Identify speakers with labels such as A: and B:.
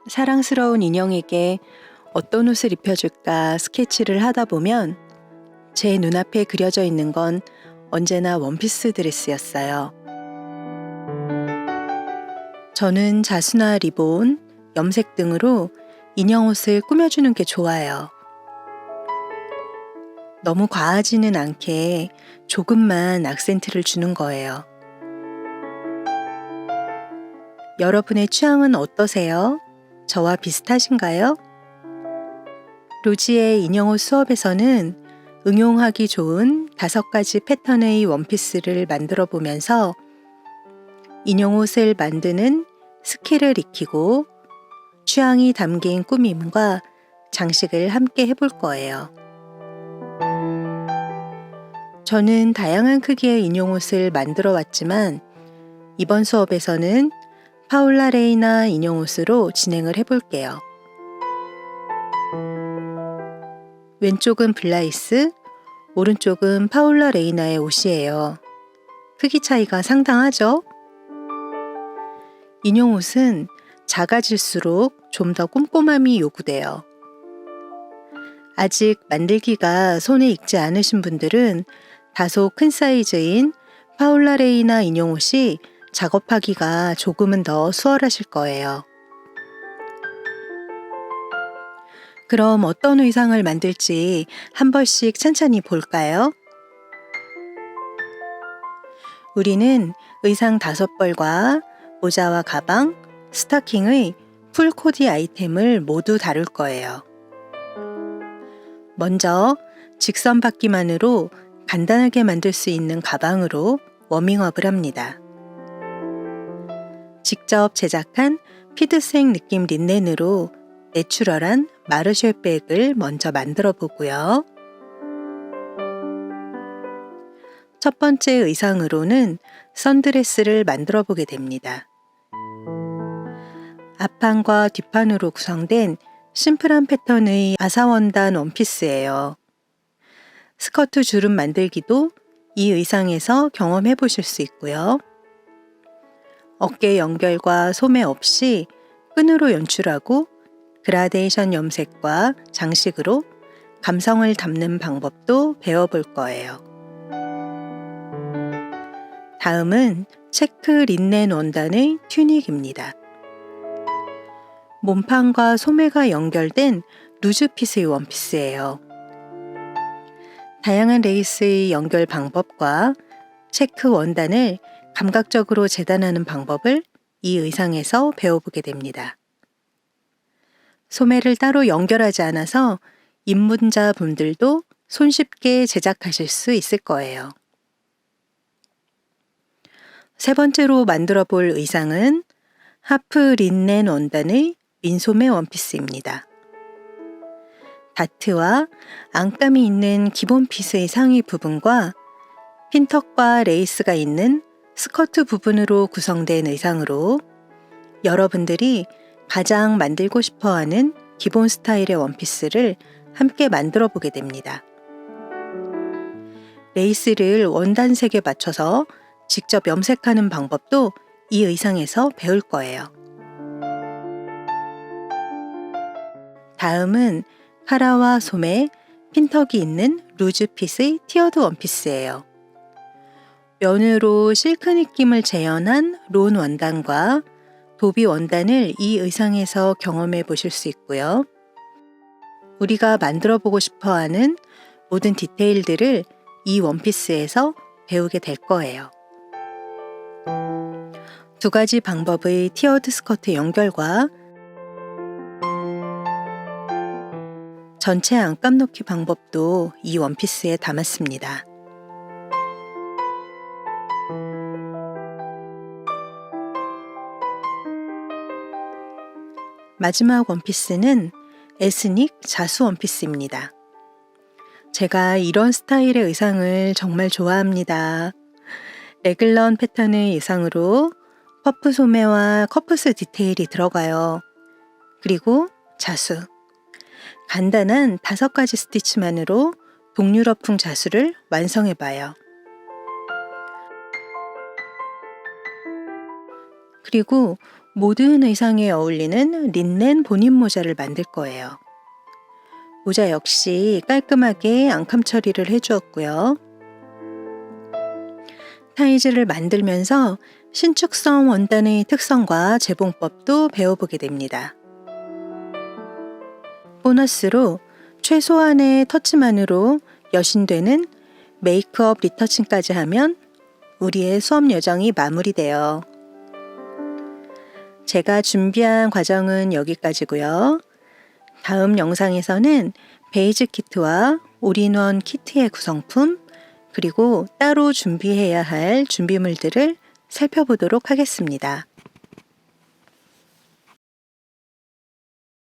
A: 사랑스러운 인형에게 어떤 옷을 입혀줄까 스케치를 하다 보면 제 눈앞에 그려져 있는 건 언제나 원피스 드레스였어요. 저는 자수나 리본, 염색 등으로 인형 옷을 꾸며주는 게 좋아요. 너무 과하지는 않게 조금만 악센트를 주는 거예요. 여러분의 취향은 어떠세요? 저와 비슷하신가요? 로지의 인형옷 수업에서는 응용하기 좋은 5가지 패턴의 원피스를 만들어 보면서 인형옷을 만드는 스킬을 익히고 취향이 담긴 꾸밈과 장식을 함께 해볼 거예요. 저는 다양한 크기의 인형옷을 만들어 왔지만 이번 수업에서는 파울라 레이나 인형옷으로 진행을 해볼게요. 왼쪽은 블라이스, 오른쪽은 파울라 레이나의 옷이에요. 크기 차이가 상당하죠? 인형옷은 작아질수록 좀 더 꼼꼼함이 요구돼요. 아직 만들기가 손에 익지 않으신 분들은 다소 큰 사이즈인 파울라 레이나 인형옷이 작업하기가 조금은 더 수월하실 거예요. 그럼 어떤 의상을 만들지 한 번씩 천천히 볼까요? 우리는 의상 5벌과 모자와 가방, 스타킹의 풀 코디 아이템을 모두 다룰 거예요. 먼저 직선 받기만으로 간단하게 만들 수 있는 가방으로 워밍업을 합니다. 직접 제작한 피드색 느낌 린넨으로 내추럴한 마르쉐 백을 먼저 만들어 보고요. 첫 번째 의상으로는 선드레스를 만들어 보게 됩니다. 앞판과 뒷판으로 구성된 심플한 패턴의 아사원단 원피스예요. 스커트 주름 만들기도 이 의상에서 경험해 보실 수 있고요. 어깨 연결과 소매 없이 끈으로 연출하고 그라데이션 염색과 장식으로 감성을 담는 방법도 배워볼 거예요. 다음은 체크 린넨 원단의 튜닉입니다. 몸판과 소매가 연결된 루즈핏의 원피스예요. 다양한 레이스의 연결 방법과 체크 원단을 감각적으로 재단하는 방법을 이 의상에서 배워보게 됩니다. 소매를 따로 연결하지 않아서 입문자 분들도 손쉽게 제작하실 수 있을 거예요. 세 번째로 만들어 볼 의상은 하프 린넨 원단의 민소매 원피스입니다. 다트와 안감이 있는 기본 핏의 상의 부분과 핀턱과 레이스가 있는 스커트 부분으로 구성된 의상으로 여러분들이 가장 만들고 싶어하는 기본 스타일의 원피스를 함께 만들어 보게 됩니다. 레이스를 원단색에 맞춰서 직접 염색하는 방법도 이 의상에서 배울 거예요. 다음은 카라와 소매, 핀턱이 있는 루즈핏의 티어드 원피스예요. 면으로 실크 느낌을 재현한 론 원단과 도비 원단을 이 의상에서 경험해 보실 수 있고요. 우리가 만들어 보고 싶어 하는 모든 디테일들을 이 원피스에서 배우게 될 거예요. 2가지 방법의 티어드 스커트 연결과 전체 안감 놓기 방법도 이 원피스에 담았습니다. 마지막 원피스는 에스닉 자수 원피스입니다. 제가 이런 스타일의 의상을 정말 좋아합니다. 레글런 패턴의 의상으로 퍼프 소매와 커프스 디테일이 들어가요. 그리고 자수. 간단한 5가지 스티치만으로 동유럽풍 자수를 완성해봐요. 그리고 모든 의상에 어울리는 린넨 본인 모자를 만들 거예요. 모자 역시 깔끔하게 앙캄 처리를 해주었고요. 타이즈를 만들면서 신축성 원단의 특성과 재봉법도 배워보게 됩니다. 보너스로 최소한의 터치만으로 여신되는 메이크업 리터칭까지 하면 우리의 수업 여정이 마무리돼요. 제가 준비한 과정은 여기까지고요. 다음 영상에서는 베이직 키트와 올인원 키트의 구성품, 그리고 따로 준비해야 할 준비물들을 살펴보도록 하겠습니다.